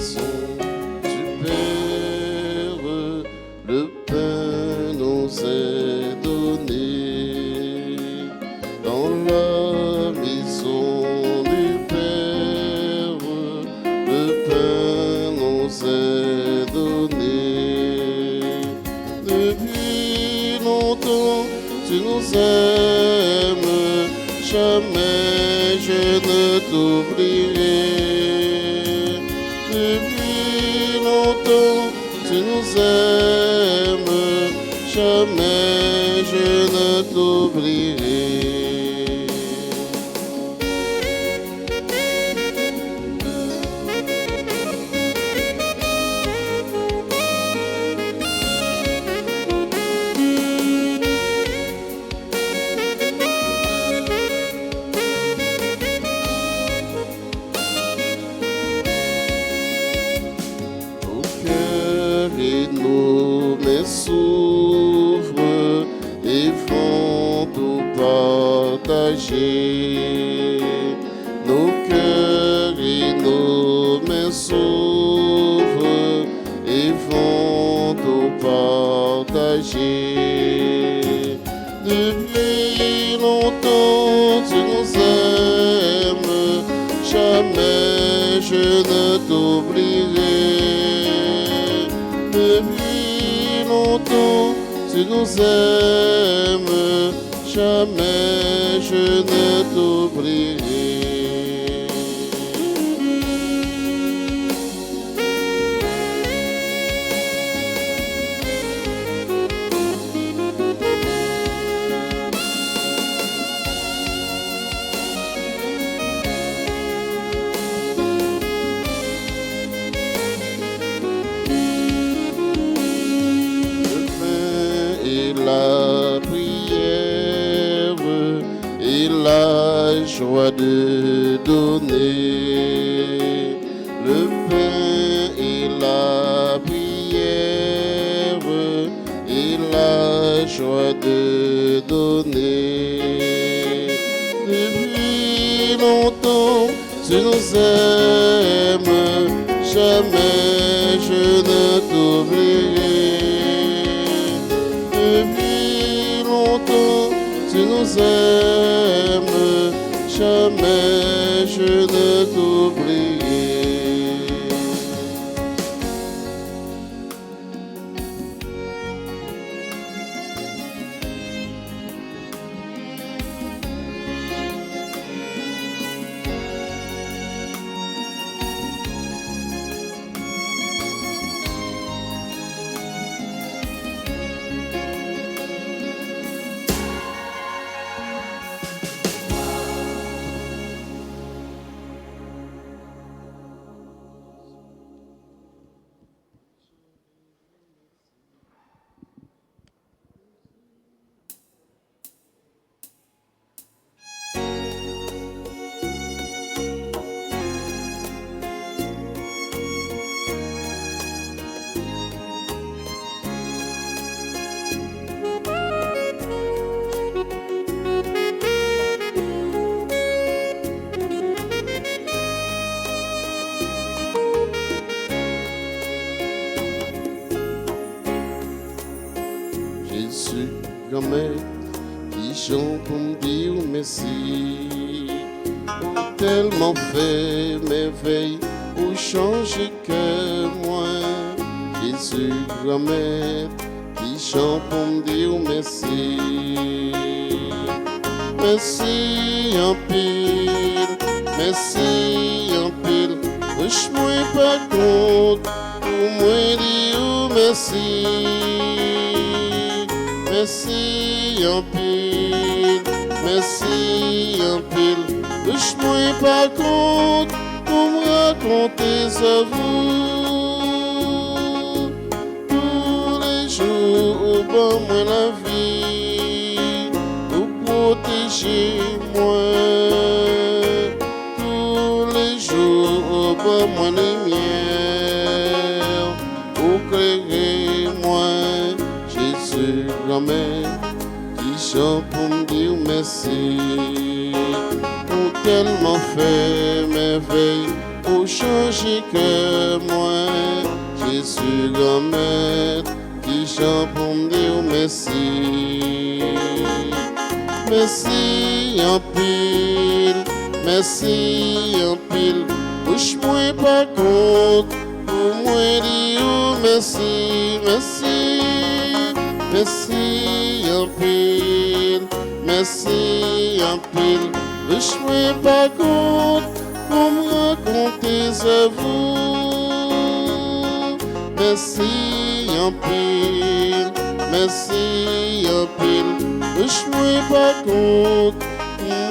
maison du Père, le pain nous est donné. Dans la maison du Père, le pain nous est donné. Depuis longtemps, tu nous aimes, jamais je ne t'oublierai. Depuis longtemps, tu nous aimes, jamais je ne t'oublierai. Et nos mains s'ouvrent et vont tout partager. Nos cœurs et nos mains s'ouvrent et vont tout partager. Depuis longtemps tu nous aimes, jamais je ne t'oublierai. Depuis longtemps, tu nous aimes, jamais je ne t'oublierai. La prière et la joie de donner. Le pain et la prière et la joie de donner. Depuis longtemps, tu nous aimes, jamais je ne t'oublierai. Depuis longtemps, tu nous aimes, jamais je ne t'oublierai. Jésus, grand-mère, qui chante pour me dire merci. Ou tellement fait merveille, ou changer que moi. Jésus, grand-mère, qui chante pour me dire merci. Merci en pile, merci en pile. Je ne pas compte pour moi dire merci. Merci en pile, merci en pile. Je ne pas compte pour me raconter ça vous. Tous les jours, au bon moi la vie, vous protégez moi. Tous les jours, au bon moi les miens, vous créez moi. Jésus, grand-mère, qui chante pour me dire merci. Pour tellement fait merveille, pour pour changer que moi, Jésus grand maître, qui chante pour me dire merci. Merci en pile, merci en pile, bouche-moi pas compte, pour moi dire merci, merci, merci en pile, merci en pile, bouche-moi pas compte, pour me raconter à vous. Merci en pile, merci en pile, bouche-moi pas compte,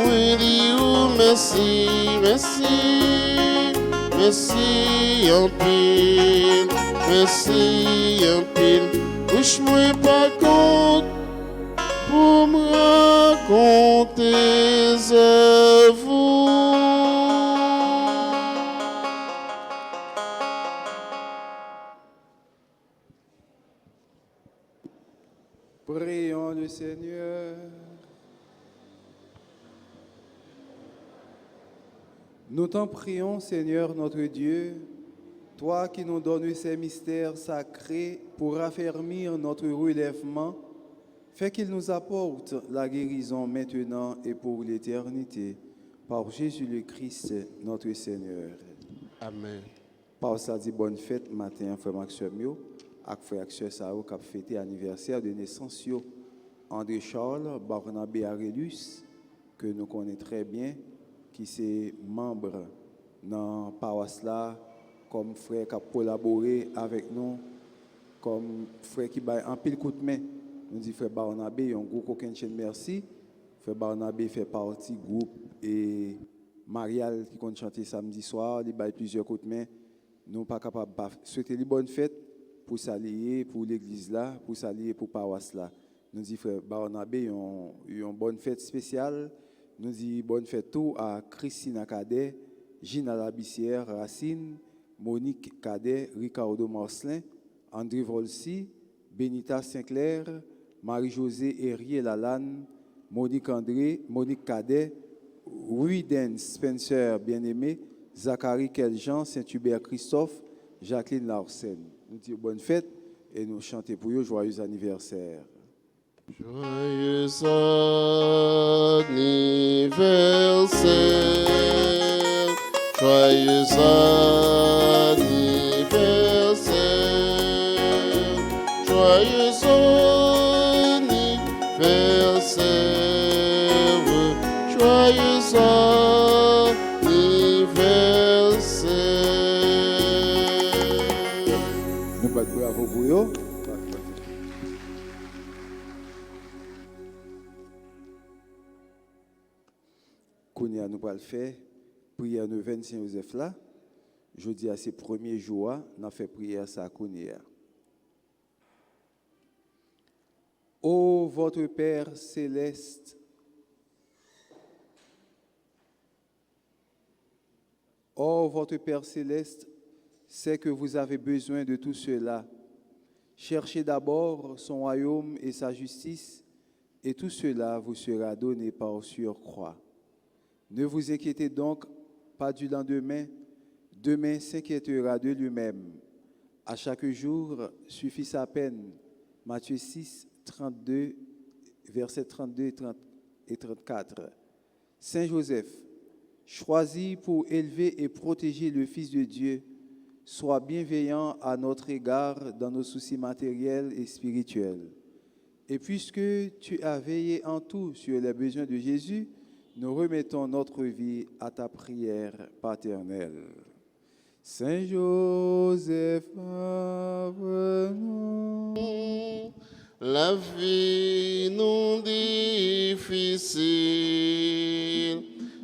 moi dire merci, merci, merci en pile, merci en pile, bouche-moi pas compte, pour me raconter à vous. Prions le Seigneur. Nous t'en prions, Seigneur notre Dieu, toi qui nous donnes ces mystères sacrés pour affermir notre relèvement, fais qu'il nous apporte la guérison maintenant et pour l'éternité, par Jésus le Christ, notre Seigneur. Amen. Par ça dit bonne fête matin, frère Maxime Yo, ak frère Axel Sao qui a fêté l'anniversaire de naissance yo. André Charles Barnabé Arellus, que nous connaissons très bien, qui est membre dans paroisse là, comme frère qui a collaboré avec nous, comme frère qui a un pile coup de main. Nous dit frère Barnabé, un gros coquin merci. Frère Barnabé fait partie du groupe et Marial qui compte chanter samedi soir, il a plusieurs coups de main. Nous ne sommes pas capables de souhaiter les bonnes fêtes pour s'allier pour l'église là, pour s'allier pour paroisse là. Nous dit frère Barnabé, une bonne fête spéciale. Nous dit bonne fête tout à Christina Cadet, Gina Labissière, Racine, Monique Cadet, Ricardo Marcelin, André Volsi, Benita Sinclair, Marie-Josée Herrier Lalanne, Monique André, Monique Cadet, Ruiden Spencer Bien-Aimé, Zachary Keljean, Saint-Hubert Christophe, Jacqueline Larsen. Nous disons bonne fête et nous chantons pour eux joyeux anniversaire. Joyeux anniversaire, joyeux anniversaire, joyeux anniversaire, joyeux anniversaire. Nous battons bravo pour eux. Kounia nous allons faire prière de 25 Joseph là. Jeudi à ces premiers jours, nous avons fait prière ça à Kounia. Ô votre Père céleste, ô votre Père céleste, c'est que vous avez besoin de tout cela. Cherchez d'abord son royaume et sa justice, et tout cela vous sera donné par surcroît. Ne vous inquiétez donc pas du lendemain, demain s'inquiétera de lui-même. À chaque jour suffit sa peine. Matthieu 6, 32, versets 32 et 34. Saint Joseph, choisi pour élever et protéger le Fils de Dieu, sois bienveillant à notre égard dans nos soucis matériels et spirituels. Et puisque tu as veillé en tout sur les besoins de Jésus, nous remettons notre vie à ta prière paternelle. Saint Joseph, apprenons la vie non difficile,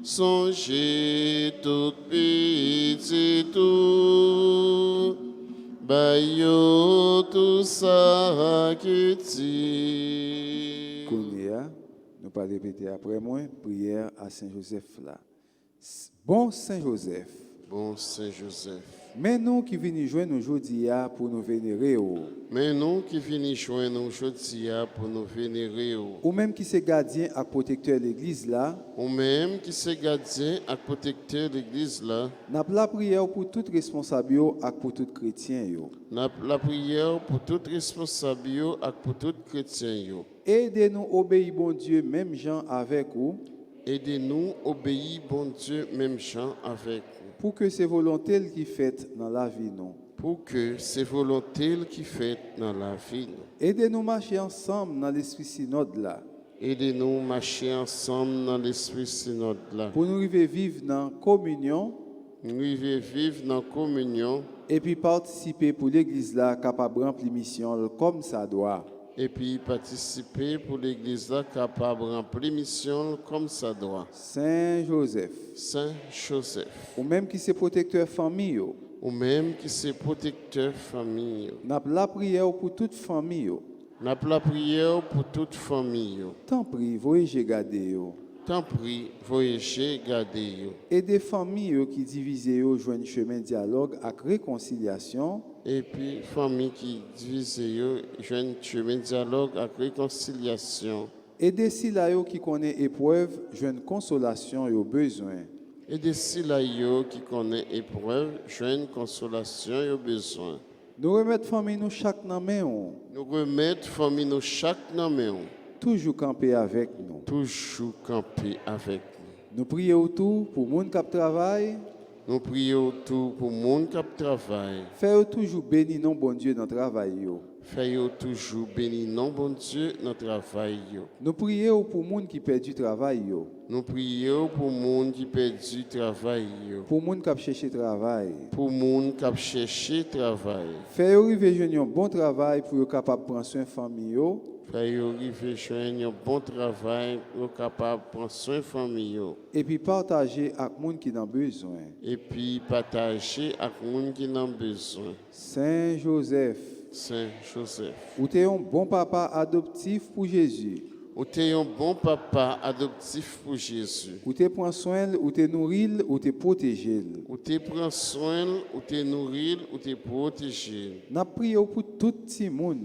songez tout petit tout, baillot tout ça que tu. Kounia, nous pas répéter après moi, prière à Saint Joseph là. Bon Saint Joseph, Bon Saint Joseph, Mais nous qui venons joindre aujourd'hui pour nous vénérer, Mais nous qui venons joindre aujourd'hui pour nous vénérer, ou même qui c'est gardien et protecteur de l'église là, ou même qui c'est gardien et protecteur de l'église là, n'a la prière pour tout responsable et pour tout chrétien. n'a la prière pour tout responsable et pour tout chrétien. Aidez-nous obéir bon Dieu, même gens avec vous, Aidez-nous obéir bon Dieu, même gens avec vous. pour que c'est volonté qui fait dans la vie nous. Pour que c'est volonté qui fait dans la vie. Aidez-nous marcher ensemble dans l'esprit synode là, Aidez-nous marcher ensemble dans l'esprit synode là. pour nous arriver vivre dans communion Nous vivre dans la communion et puis participer pour l'église là capable de remplir mission comme ça doit. et puis participer pour l'église là capable de remplir mission comme ça doit. Saint Joseph, Saint Joseph, ou même qui c'est protecteur famille, ou même qui c'est protecteur famille. n'a la prière pour toute famille. N'a la prière pour toute famille. Tant pis, voyez garder. Tant pis, voyagez, gardez. Et des familles qui divisées joignent chemin dialogue avec réconciliation. Et puis, famille qui divise, jeune chemin dialogue avec réconciliation. Et des silayo qui connaissent épreuve, joignent consolation et au besoin. Et des silayo qui connaissent épreuve, jeune consolation et au besoin. Nous remettons famille nous chaque main, Nous remettons famille nous chaque main. toujours camper avec nous. Toujours camper avec nous. Nous prions autour pour les gens qui travaillent. Nous prions autour pour le monde qui travaille. Faire toujours béni non bon Dieu dans le travail. Faisons toujours béni non bon Dieu dans le travail. Nous prions pour les gens qui perdent du travail. Nous prions pour le monde qui perd du travail. Pour les gens qui cherchent travail. Pour le monde qui cherche travail. Faire arriver un bon travail pour être capable de prendre soin de la famille. Faisons arriver joindre un bon travail pour être capable de prendre soin de la famille. Et puis partager avec les gens qui ont besoin. Et puis partager avec les gens qui ont besoin. Saint Joseph, Saint Joseph. vous êtes un bon papa adoptif pour Jésus. Ou t'es un bon papa adoptif pour Jésus. Vous te prend soin, vous te nourrir, vous te protéger. Ou te prend soin, ou te nourrir, ou te protéger. Nous prions pour tout le monde,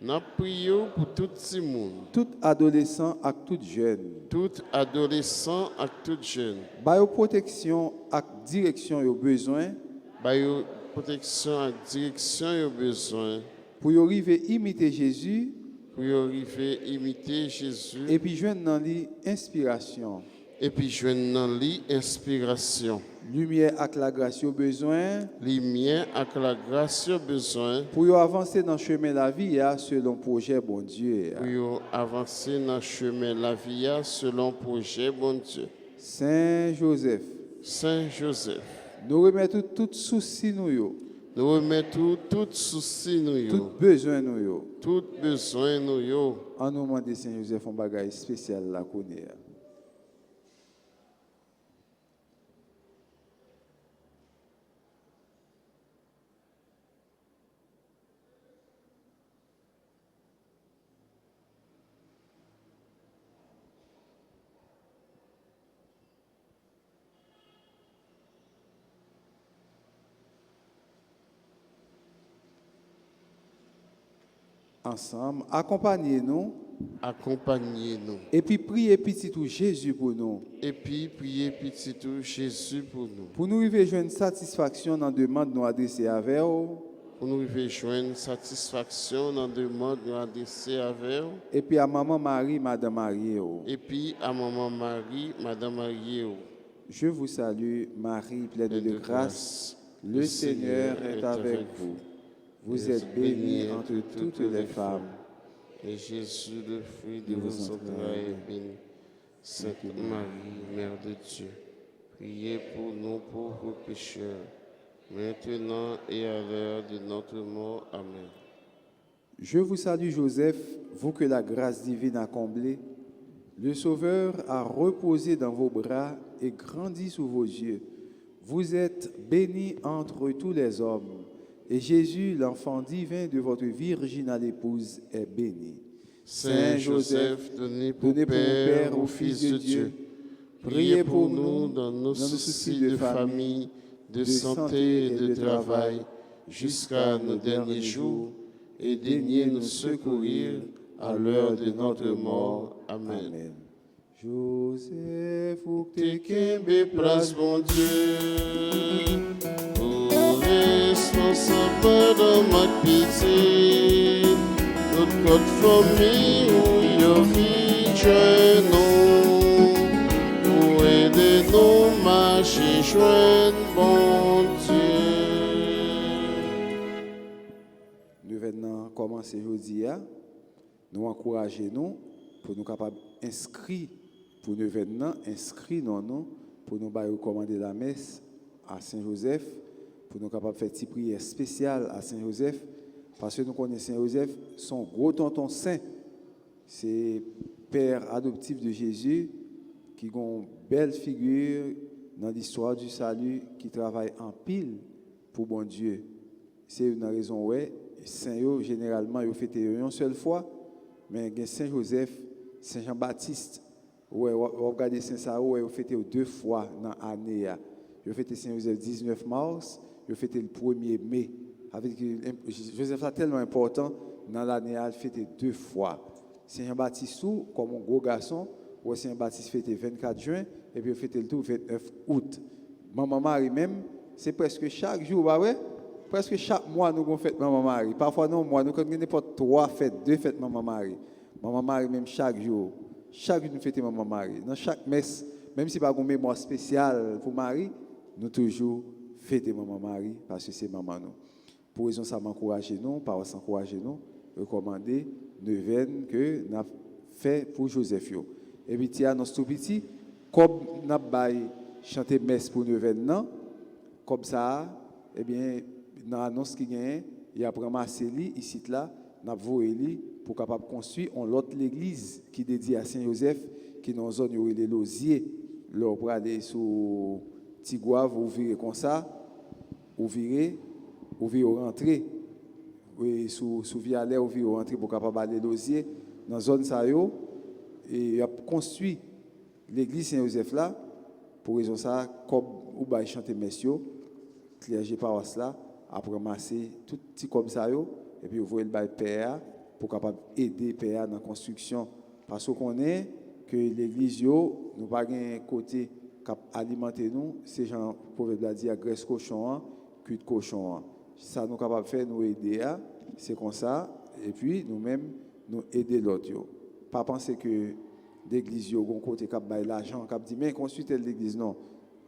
Nous prions pour tout le monde, tout adolescent et tout jeune. tout adolescent et tout jeune. Bayo protection et direction aux besoins Bayo protection et direction aux besoins. pour y arriver à imiter Jésus Pour arriver à imiter Jésus. et puis joindre dans l'inspiration. Et puis joindre dans l'inspiration. Lumière avec la grâce aux besoins Lumière avec la grâce aux besoins. pour y avancer dans le chemin de la vie selon le projet bon Dieu. Pour avancer dans le chemin de la vie selon le projet bon Dieu. Saint Joseph, Saint Joseph. nous remettons tout souci nous, Nous remettons tout souci tout nous, besoin nous. tout besoin nous. En nous demandant Saint Joseph un bagage spécial la connaître. Ensemble, accompagnez-nous Accompagnez-nous. et puis priez petit tout Jésus pour nous. Et puis priez petit tout Jésus pour nous. Pour nous arriver à joindre satisfaction dans la demande nous adresser avec vous. Pour nous rejoindre satisfaction dans la demande nous adresser avec vous. Et puis à maman Marie, Madame Marie. Et puis à maman Marie, Madame Marie. Je vous salue, Marie, pleine de grâce. Le Seigneur est avec vous. Vous êtes bénie entre toutes les femmes. Et Jésus, le fruit de vos entrailles, est béni. Sainte Marie, Mère de Dieu, priez pour nous pauvres pécheurs, maintenant et à l'heure de notre mort. Amen. Je vous salue, Joseph, vous que la grâce divine a comblé. Le Sauveur a reposé dans vos bras et grandi sous vos yeux. Vous êtes bénie entre tous les hommes. Et Jésus, l'enfant divin de votre virginale épouse, est béni. Saint Joseph, donné pour Père au Fils de Dieu, priez pour nous dans nos soucis de famille, de santé et de travail, jusqu'à nos derniers jours, et daignez nous secourir à l'heure de notre mort. Amen. Amen. Joseph, ou que T'es qu'un place, bon Dieu, pour responsable de ma pitié, toute notre famille où y'a vie, nous, pour aider nous marcher, joindre, bon Dieu. nous venons commencer aujourd'hui, nous encourager nous pour nous capables inscrire pour nous venir inscrire nous pour nous recommander la messe à Saint-Joseph, pour nous capables faire une prière spéciale à Saint-Joseph, parce que nous connaissons Saint-Joseph, son gros tonton saint, c'est père adoptif de Jésus, qui a une belle figure dans l'histoire du salut, qui travaille en pile pour bon Dieu. C'est une raison, ouais, Saint-Yo, généralement, ils fêtent une seule fois, mais Saint-Joseph, Saint-Jean-Baptiste, ouais, on regarde Saint-Sao, ils fêtent deux fois dans l'année. Ils fêtent Saint-Joseph le 19 mars, ils fêtent le 1er mai. Avec Joseph est tellement important, dans l'année, il fêté deux fois. Saint-Jean-Baptiste, comme un gros garçon, ou Saint-Baptiste fêté 24 juin, et puis il fêté le tout 29 août. Maman Marie même, c'est presque chaque jour, bah ouais? Presque chaque mois, nous avons fait Maman Marie. Parfois, non, moi, nous avons pas 3 fêtes, 2 fêtes Maman Marie. Maman Marie, même chaque jour. Chaque jour, nous fêtons Maman Marie. Dans chaque messe, même si pas une mémoire spéciale pour Marie, nous toujours fêtons Maman Marie parce que c'est maman nous. Pour raison ça m'encourager nous, par s'encourager nous, recommander neuvaine que nous avons fait pour Joseph. Et puis, tiens, nous tout petit, comme nous avons chanté messe pour neuvaine, comme ça, eh bien, dans l'annonce qui gagne, il y a ramassé ici là, n'a voulu pour capable construire une autre l'église qui dédiée à Saint-Joseph qui dans zone où les Losiers, là pour aller sur Tigouave, vous virez comme ça, vous virez rentrer, oui sous Vialet, vous virez rentrer pour capable aller Losiers dans zone ça yo et il a construit l'église Saint-Joseph là pour raison ça comme ou ba chanter messieurs clergé paroisse là après ramasser tout petit comme ça yo et puis vous voyez le bail père pour capable aider père dans la construction parce qu'on est que l'église yo nous pas un côté cap alimenter nous c'est gens proverbe dire graisse cochon cuit de cochon ça nous capable faire nous aider c'est comme ça et puis nous-mêmes nous aider l'autre yo pas penser que l'église yo gon côté cap bail l'argent cap dit mais construire l'église non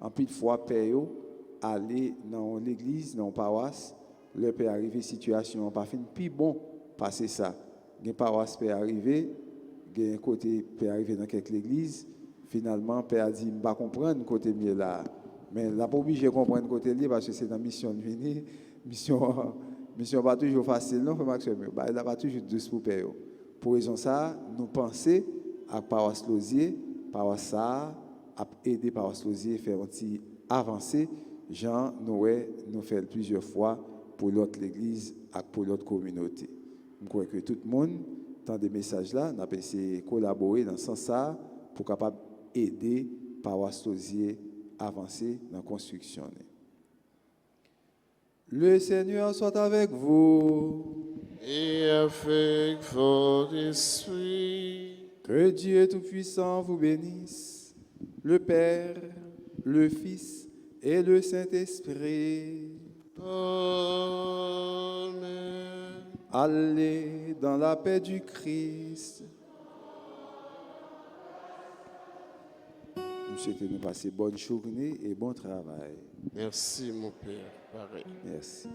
en pile fois père yo aller dans l'église dans paroisse le peut arriver situation pas fin plus bon passer ça une paroisse peut arriver un côté peut arriver dans quelque église finalement père dit pas comprendre côté mieux là mais là pas obligé comprendre côté lié parce que c'est dans mission de venir mission pas toujours facile non frère Maxime bah là pas toujours douce pour père pour raison ça nous penser à paroisse Losier paroisse ça a aider paroisse Losier faire un petit avancer Jean Noé nous fait plusieurs fois pour l'autre l'église et pour l'autre communauté. Je crois que tout le monde, dans des messages là, n'a pas essayé de collaborer dans ce sens pour capable aider paroisse Losier à avancer dans la construction. Le Seigneur soit avec vous. Et avec votre esprit. Que Dieu Tout-Puissant vous bénisse, le Père, le Fils et le Saint-Esprit. Amen. Allez dans la paix du Christ. Nous souhaitons nous passer bonne journée et bon travail. Merci mon Père. Pareil. Merci.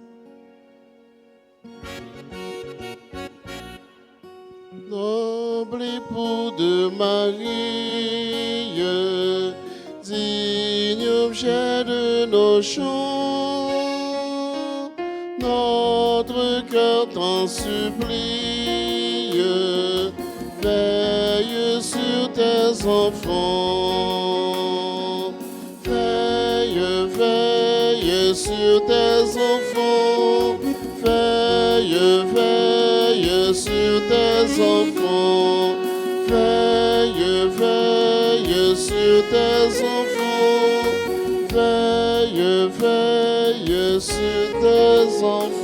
Noble époux de Marie, digne objet de nos chants, notre cœur t'en supplie, veille sur tes enfants, veille, veille sur tes enfants, veille, veille sur tes enfants, veille, veille sur tes enfants, veille, veille. sans